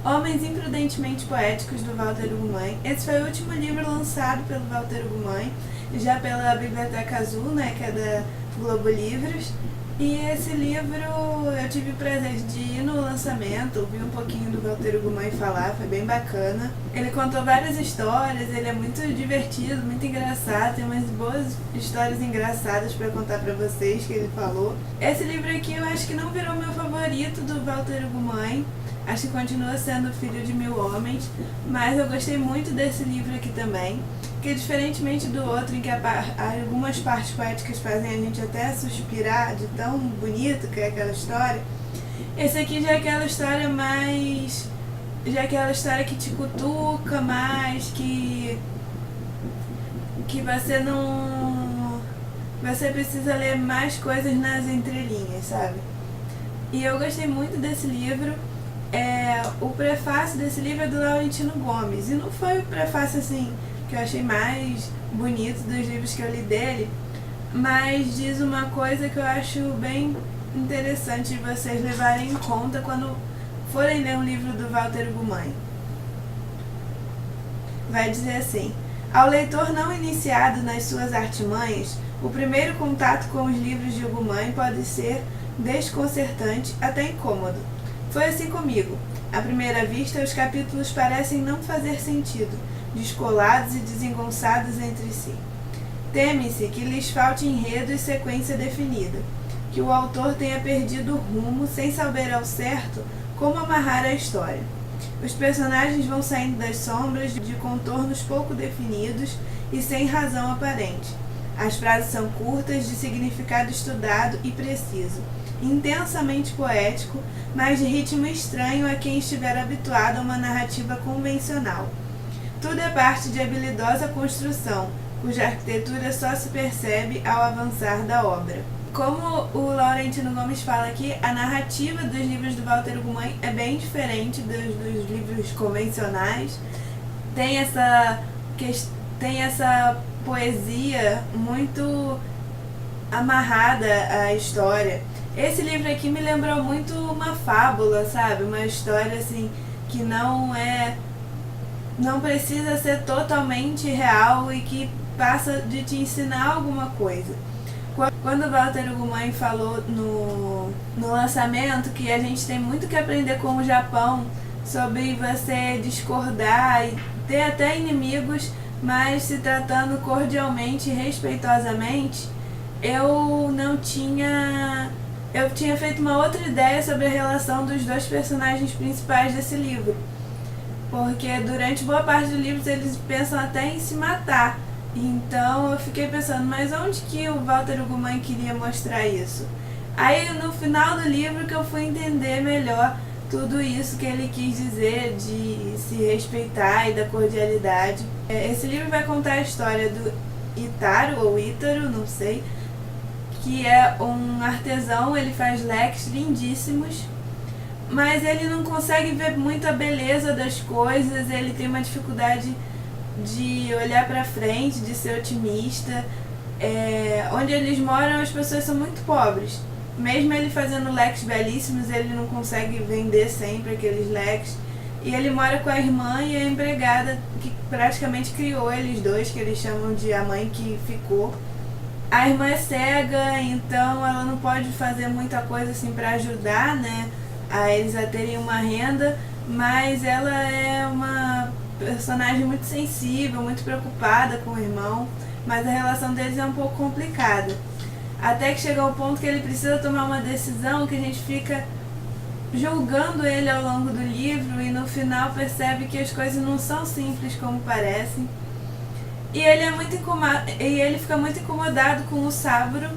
Homens Imprudentemente Poéticos, do Walter Ugumãe. Esse foi o último livro lançado pelo Walter Ugumãe, já pela Biblioteca Azul, né, que é da Globo Livros. E esse livro eu tive o prazer de ir no lançamento, ouvir um pouquinho do Walter Ugumãe falar, foi bem bacana. Ele contou várias histórias, ele é muito divertido, muito engraçado, tem umas boas histórias engraçadas para contar para vocês que ele falou. Esse livro aqui eu acho que não virou meu favorito do Walter Ugumãe, acho que continua sendo Filho de Mil Homens, mas eu gostei muito desse livro aqui também, que diferentemente do outro, em que algumas partes poéticas fazem a gente até suspirar de tão bonito que é aquela história, esse aqui já é aquela história mais... já é aquela história que te cutuca mais, que você não... você precisa ler mais coisas nas entrelinhas, sabe? E eu gostei muito desse livro. O prefácio desse livro é do Laurentino Gomes, e não foi o prefácio assim que eu achei mais bonito dos livros que eu li dele, mas diz uma coisa que eu acho bem interessante de vocês levarem em conta quando forem ler um livro do Walter Ugumãe. Vai dizer assim: ao leitor não iniciado nas suas artimanhas, o primeiro contato com os livros de Ugumãe pode ser desconcertante, até incômodo. Foi assim comigo. À primeira vista, os capítulos parecem não fazer sentido, descolados e desengonçados entre si. Teme-se que lhes falte enredo e sequência definida, que o autor tenha perdido o rumo sem saber ao certo como amarrar a história. Os personagens vão saindo das sombras de contornos pouco definidos e sem razão aparente. As frases são curtas, de significado estudado e preciso, intensamente poético, mas de ritmo estranho a quem estiver habituado a uma narrativa convencional. Tudo é parte de habilidosa construção, cuja arquitetura só se percebe ao avançar da obra. Como o Laurentino Gomes fala aqui, a narrativa dos livros do Walter Ugumãe é bem diferente dos livros convencionais. Tem essa poesia muito amarrada à história. Esse livro aqui me lembrou muito uma fábula, sabe? Uma história assim que não precisa ser totalmente real e que passa de te ensinar alguma coisa. Quando o Walter Ugumãe falou no lançamento que a gente tem muito que aprender com o Japão sobre você discordar e ter até inimigos, mas se tratando cordialmente e respeitosamente, eu tinha feito uma outra ideia sobre a relação dos dois personagens principais desse livro. Porque durante boa parte do livro eles pensam até em se matar. Então eu fiquei pensando, mas onde que o Walter Ugumãe queria mostrar isso? Aí no final do livro que eu fui entender melhor tudo isso que ele quis dizer de se respeitar e da cordialidade. Esse livro vai contar a história do Itaro, ou Ítaro, não sei, que é um artesão, ele faz leques lindíssimos, mas ele não consegue ver muito a beleza das coisas, ele tem uma dificuldade de olhar para frente, de ser otimista. Onde eles moram as pessoas são muito pobres. Mesmo ele fazendo leques belíssimos, ele não consegue vender sempre aqueles leques. E ele mora com a irmã e a empregada que praticamente criou eles dois, que eles chamam de a mãe que ficou. A irmã é cega, então ela não pode fazer muita coisa assim para ajudar, né, a eles a terem uma renda, mas ela é uma personagem muito sensível, muito preocupada com o irmão, mas a relação deles é um pouco complicada. Até que chega ao ponto que ele precisa tomar uma decisão que a gente fica julgando ele ao longo do livro e no final percebe que as coisas não são simples como parecem. E ele fica muito incomodado com o Saburo,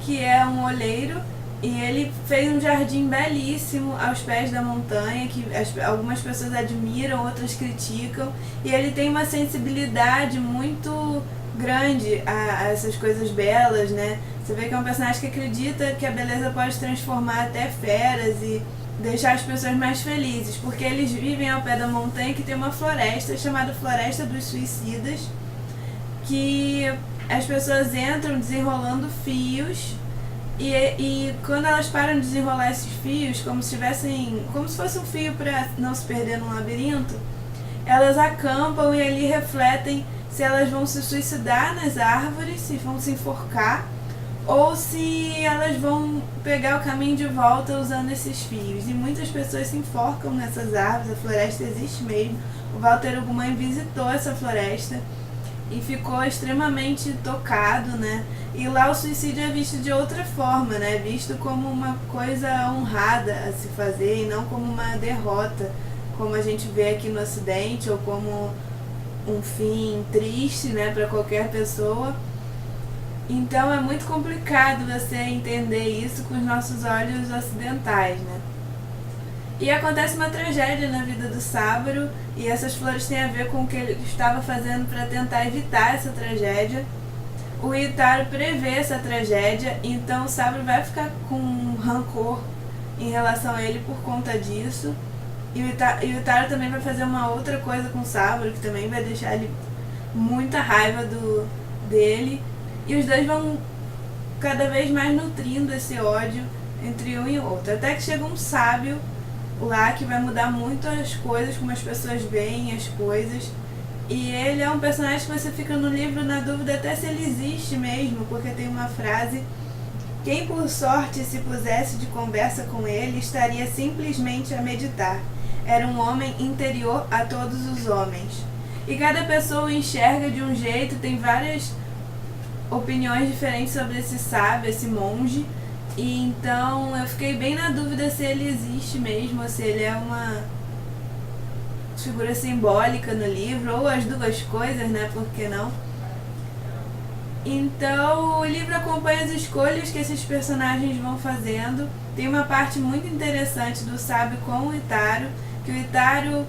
que é um oleiro, e ele fez um jardim belíssimo aos pés da montanha, que algumas pessoas admiram, outras criticam, e ele tem uma sensibilidade muito grande a essas coisas belas, né? Você vê que é um personagem que acredita que a beleza pode transformar até feras e deixar as pessoas mais felizes, porque eles vivem ao pé da montanha que tem uma floresta chamada Floresta dos Suicidas, que as pessoas entram desenrolando fios E quando elas param de desenrolar esses fios, como se fosse um fio para não se perder num labirinto, elas acampam e ali refletem se elas vão se suicidar nas árvores, se vão se enforcar, ou se elas vão pegar o caminho de volta usando esses fios. E muitas pessoas se enforcam nessas árvores, a floresta existe mesmo. O Walter Ugumãe visitou essa floresta e ficou extremamente tocado, né? E lá o suicídio é visto de outra forma, né? Visto como uma coisa honrada a se fazer e não como uma derrota, como a gente vê aqui no Ocidente, ou como um fim triste, né, para qualquer pessoa. Então é muito complicado você entender isso com os nossos olhos ocidentais, né? E acontece uma tragédia na vida do Sábaro, e essas flores têm a ver com o que ele estava fazendo para tentar evitar essa tragédia. O Ítaro prevê essa tragédia, então o Sábaro vai ficar com rancor em relação a ele por conta disso. E o Ítaro também vai fazer uma outra coisa com o Sábaro, que também vai deixar ele muita raiva dele. E os dois vão cada vez mais nutrindo esse ódio entre um e outro. Até que chega um sábio lá que vai mudar muito as coisas, como as pessoas veem as coisas. E ele é um personagem que você fica no livro na dúvida até se ele existe mesmo, porque tem uma frase: quem por sorte se pusesse de conversa com ele estaria simplesmente a meditar. Era um homem interior a todos os homens. E cada pessoa o enxerga de um jeito, tem várias opiniões diferentes sobre esse sábio, esse monge. E então eu fiquei bem na dúvida se ele existe mesmo, ou se ele é uma figura simbólica no livro, ou as duas coisas, né? Por que não? Então o livro acompanha as escolhas que esses personagens vão fazendo. Tem uma parte muito interessante do sábio com o Ítaro, que o Ítaro,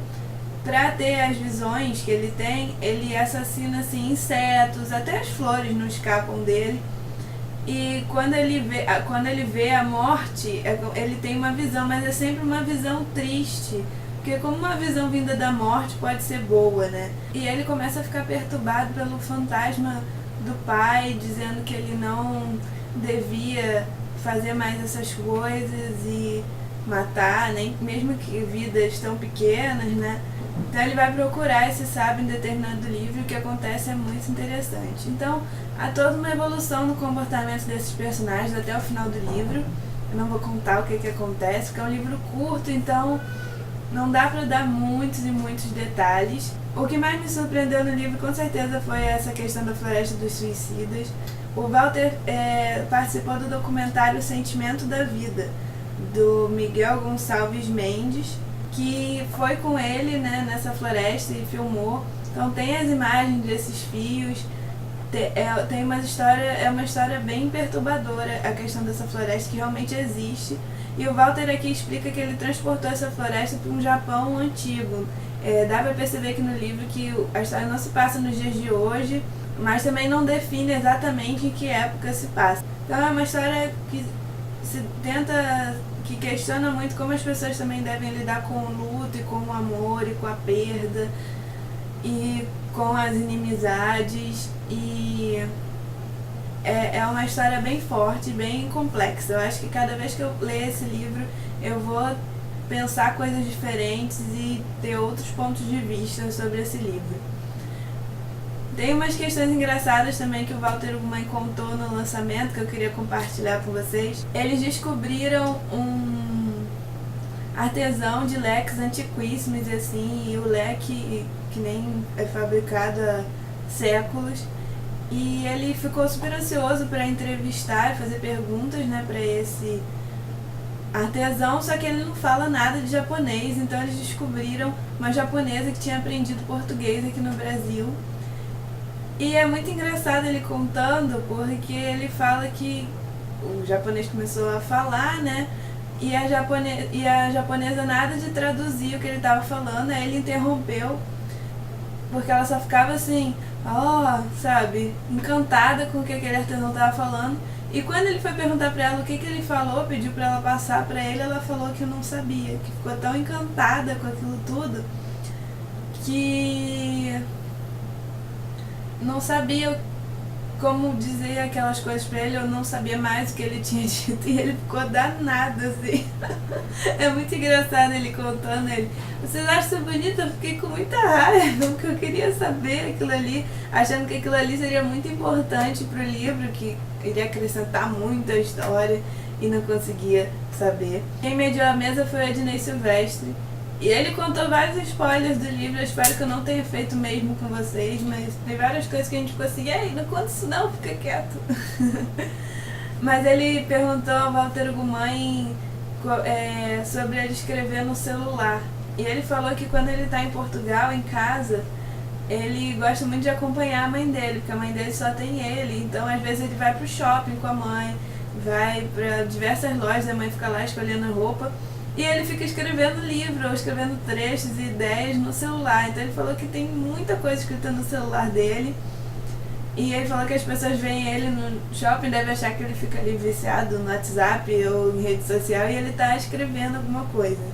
para ter as visões que ele tem, ele assassina assim, insetos, até as flores não escapam dele. E quando ele vê a morte, ele tem uma visão, mas é sempre uma visão triste, porque como uma visão vinda da morte pode ser boa, né? E ele começa a ficar perturbado pelo fantasma do pai, dizendo que ele não devia fazer mais essas coisas e matar, nem mesmo que vidas tão pequenas, né? Então ele vai procurar esse sábio em determinado livro, e o que acontece é muito interessante. Então há toda uma evolução no comportamento desses personagens até o final do livro. Eu não vou contar o que acontece, porque é um livro curto, então não dá para dar muitos e muitos detalhes. O que mais me surpreendeu no livro, com certeza, foi essa questão da Floresta dos Suicidas. O Walter participou do documentário O Sentimento da Vida, do Miguel Gonçalves Mendes, que foi com ele, né, nessa floresta e filmou. Então tem as imagens desses fios, tem uma história bem perturbadora, a questão dessa floresta que realmente existe. E o Walter aqui explica que ele transportou essa floresta para um Japão antigo. Dá para perceber aqui no livro que a história não se passa nos dias de hoje, mas também não define exatamente em que época se passa. Então é uma história que que questiona muito como as pessoas também devem lidar com o luto e com o amor e com a perda e com as inimizades. E é uma história bem forte, bem complexa. Eu acho que cada vez que eu ler esse livro eu vou pensar coisas diferentes e ter outros pontos de vista sobre esse livro. Tem umas questões engraçadas também que o Walter Ugumãe contou no lançamento, que eu queria compartilhar com vocês. Eles descobriram um artesão de leques antiquíssimos, assim, e o leque que nem é fabricado há séculos. E ele ficou super ansioso para entrevistar e fazer perguntas, né, para esse artesão, só que ele não fala nada de japonês. Então eles descobriram uma japonesa que tinha aprendido português aqui no Brasil. E é muito engraçado ele contando, porque ele fala que o japonês começou a falar, né? E a japonesa nada de traduzir o que ele estava falando, aí ele interrompeu, porque ela só ficava assim, sabe, encantada com o que aquele artesão estava falando. E quando ele foi perguntar para ela o que ele falou, pediu para ela passar para ele, ela falou que não sabia, que ficou tão encantada com aquilo tudo que não sabia como dizer aquelas coisas pra ele, eu não sabia mais o que ele tinha dito e ele ficou danado, assim. É muito engraçado ele contando, ele, vocês acham isso bonito? Eu fiquei com muita raiva, porque eu queria saber aquilo ali, achando que aquilo ali seria muito importante pro livro, que iria acrescentar muito a história e não conseguia saber. Quem mediou a mesa foi o Ednei Silvestre. E ele contou vários spoilers do livro, eu espero que eu não tenha feito mesmo com vocês, mas tem várias coisas que a gente ficou assim, ei, não conta isso não, fica quieto. Mas ele perguntou ao Walter Ugumãe sobre ele escrever no celular. E ele falou que quando ele está em Portugal, em casa, ele gosta muito de acompanhar a mãe dele, porque a mãe dele só tem ele, então às vezes ele vai pro shopping com a mãe, vai para diversas lojas, a mãe fica lá escolhendo roupa. E ele fica escrevendo livro, ou escrevendo trechos e ideias no celular. Então ele falou que tem muita coisa escrita no celular dele. E ele falou que as pessoas veem ele no shopping, devem achar que ele fica ali viciado no WhatsApp ou em rede social e ele tá escrevendo alguma coisa.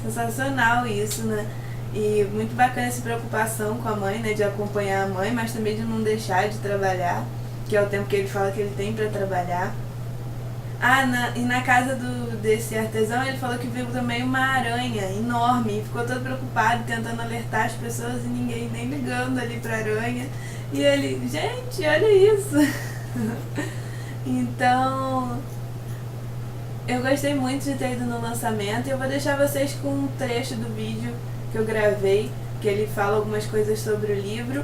Sensacional isso, né? E muito bacana essa preocupação com a mãe, né? De acompanhar a mãe, mas também de não deixar de trabalhar, que é o tempo que ele fala que ele tem pra trabalhar. E na casa desse artesão ele falou que viu também uma aranha enorme, ficou todo preocupado, tentando alertar as pessoas e ninguém nem ligando ali pra aranha. E ele, gente, olha isso! Então, eu gostei muito de ter ido no lançamento e eu vou deixar vocês com um trecho do vídeo que eu gravei, que ele fala algumas coisas sobre o livro.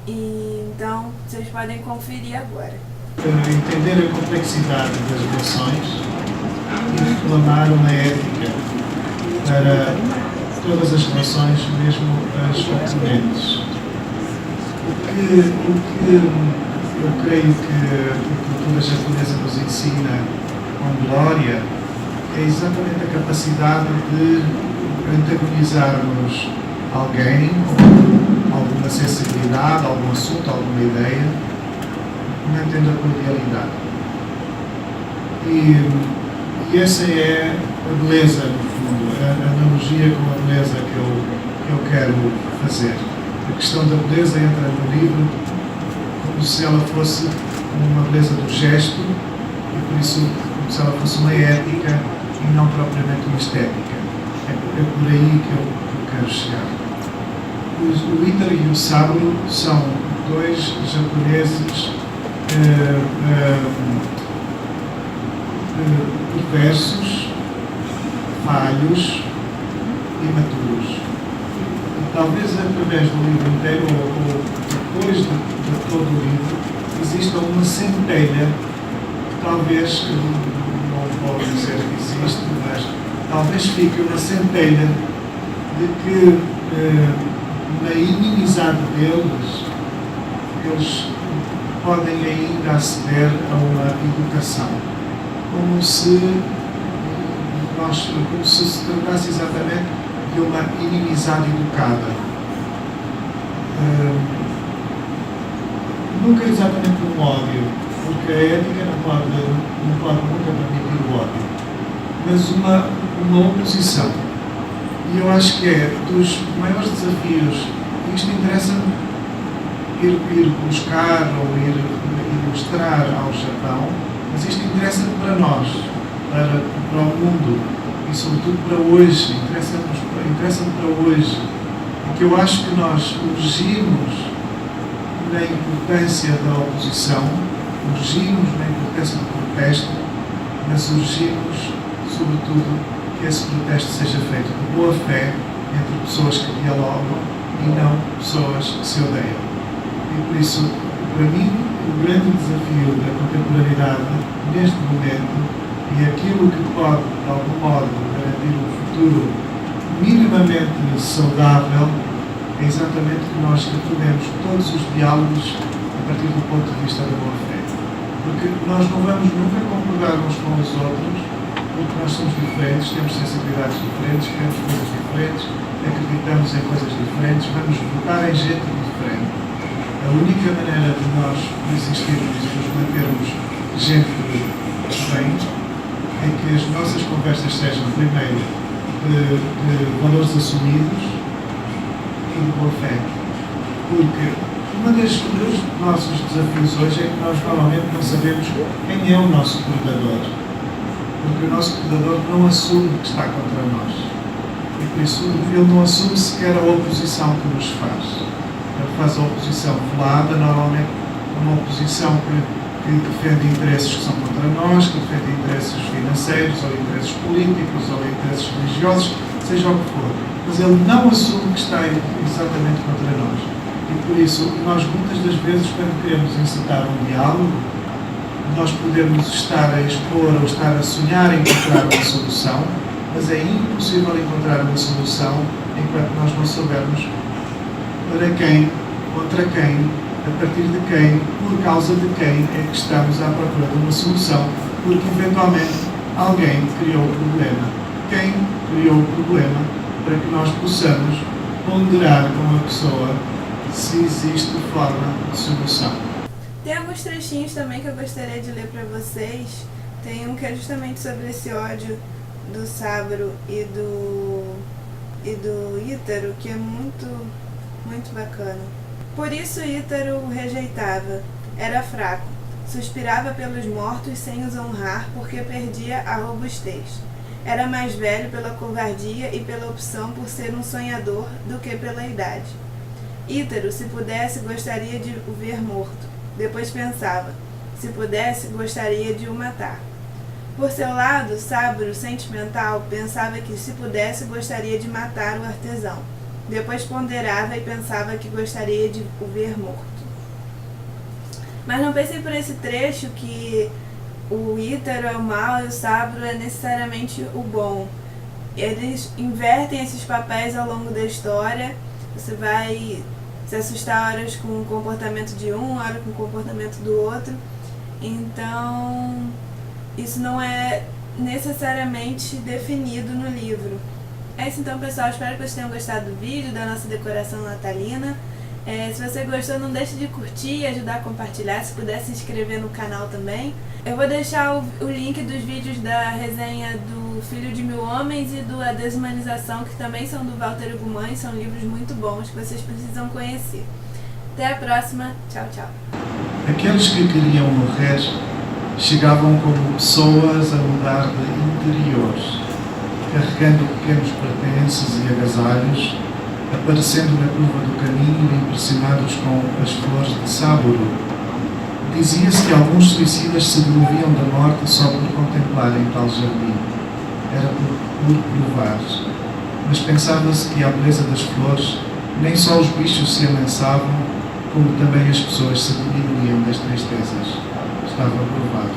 E então, vocês podem conferir agora. Entender a complexidade das relações e reclamar uma ética para todas as relações, mesmo as oponentes. O que eu creio que a cultura japonesa nos ensina com glória é exatamente a capacidade de antagonizarmos alguém, ou alguma sensibilidade, algum assunto, alguma ideia, mantendo a cordialidade. E essa é a beleza, no fundo, a analogia com a beleza que eu quero fazer. A questão da beleza entra no livro como se ela fosse uma beleza do gesto, e por isso como se ela fosse uma ética e não propriamente uma estética. É por aí que eu quero chegar. O Ítalo e o Saburo são dois japoneses perversos, falhos e maturos. E talvez através do livro inteiro, ou depois de todo o livro, exista uma centelha, talvez, não vou dizer que existe, mas talvez fique uma centelha de que na inimizade deles, eles podem ainda aceder a uma educação, como se se tratasse exatamente de uma inimizade educada. Nunca exatamente um ódio, porque a ética não pode nunca permitir o ódio, mas uma oposição. E eu acho que é dos maiores desafios, isto interessa-me ir buscar ou ir mostrar ao Japão, mas isto interessa para nós, para o mundo e sobretudo para hoje, interessa-me para hoje, porque eu acho que nós urgimos na importância da oposição, urgimos na importância do protesto, mas urgimos sobretudo que esse protesto seja feito de boa fé entre pessoas que dialogam e não pessoas que se odeiam. E por isso, para mim, o grande desafio da contemporaneidade neste momento e aquilo que pode, de algum modo, garantir um futuro minimamente saudável é exatamente que nós retomemos todos os diálogos a partir do ponto de vista da boa fé. Porque nós não vamos nunca concordar uns com os outros, porque nós somos diferentes, temos sensibilidades diferentes, queremos coisas diferentes, acreditamos em coisas diferentes, vamos votar em gente diferente. A única maneira de nós resistirmos e nos mantermos gente bem é que as nossas conversas sejam, primeiro, de valores assumidos e de boa fé. Porque dos nossos desafios hoje é que nós normalmente não sabemos quem é o nosso predador. Porque o nosso predador não assume que está contra nós. E por isso ele não assume sequer a oposição que nos faz. Ele faz a oposição velada, normalmente uma oposição que defende interesses que são contra nós, que defende interesses financeiros, ou interesses políticos, ou interesses religiosos, seja o que for. Mas ele não assume que está exatamente contra nós. E por isso, nós muitas das vezes, quando queremos incitar um diálogo, nós podemos estar a expor ou estar a sonhar encontrar uma solução, mas é impossível encontrar uma solução enquanto nós não soubermos para quem, contra quem, a partir de quem, por causa de quem é que estamos à procura de uma solução, porque eventualmente alguém criou o problema. Quem criou o problema para que nós possamos ponderar com a pessoa se existe forma de solução. Tem alguns trechinhos também que eu gostaria de ler para vocês. Tem um que é justamente sobre esse ódio do Sabro e do Ítaro, que é muito, muito bacana. Por isso Ítaro o rejeitava. Era fraco. Suspirava pelos mortos sem os honrar, porque perdia a robustez. Era mais velho pela covardia e pela opção por ser um sonhador do que pela idade. Ítaro, se pudesse, gostaria de o ver morto. Depois pensava, se pudesse, gostaria de o matar. Por seu lado, Sabro, sentimental, pensava que, se pudesse, gostaria de matar o artesão. Depois ponderava e pensava que gostaria de o ver morto. Mas não pensem por esse trecho que o Ítaro é o mal e o Sabro é necessariamente o bom. Eles invertem esses papéis ao longo da história. Você vai se assustar horas com o comportamento de um, horas com o comportamento do outro. Então, isso não é necessariamente definido no livro. É isso então, pessoal. Espero que vocês tenham gostado do vídeo, da nossa decoração natalina. Se você gostou, não deixe de curtir e ajudar a compartilhar. Se puder, se inscrever no canal também. Eu vou deixar o link dos vídeos da resenha do Filho de Mil Homens e do A Desumanização, que também são do Walter Ugumãe. São livros muito bons que vocês precisam conhecer. Até a próxima. Tchau, tchau. Aqueles que queriam morrer chegavam como pessoas a mudar de interiores, carregando pequenos pertences e agasalhos, aparecendo na curva do caminho e impressionados com as flores de sáboro. Dizia-se que alguns suicidas se demoviam da morte só por contemplarem tal jardim. Era por provar. Mas pensava-se que, à beleza das flores, nem só os bichos se amansavam, como também as pessoas se diminuíam das tristezas. Estava provado.